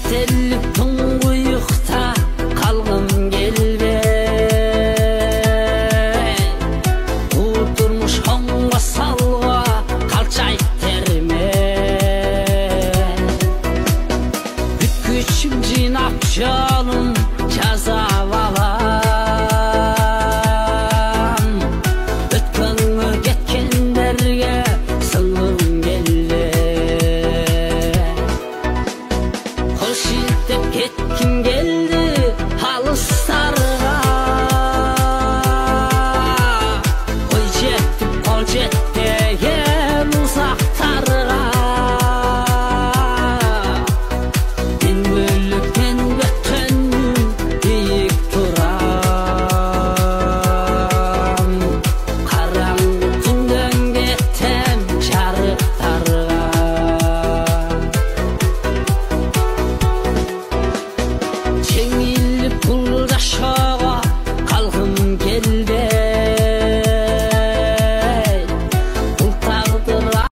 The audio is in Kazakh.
Terlip тұңғиықта қалғым келбей, бұл тұрмыш оңға салға қалчайып термен. Бүткішім жинап жалым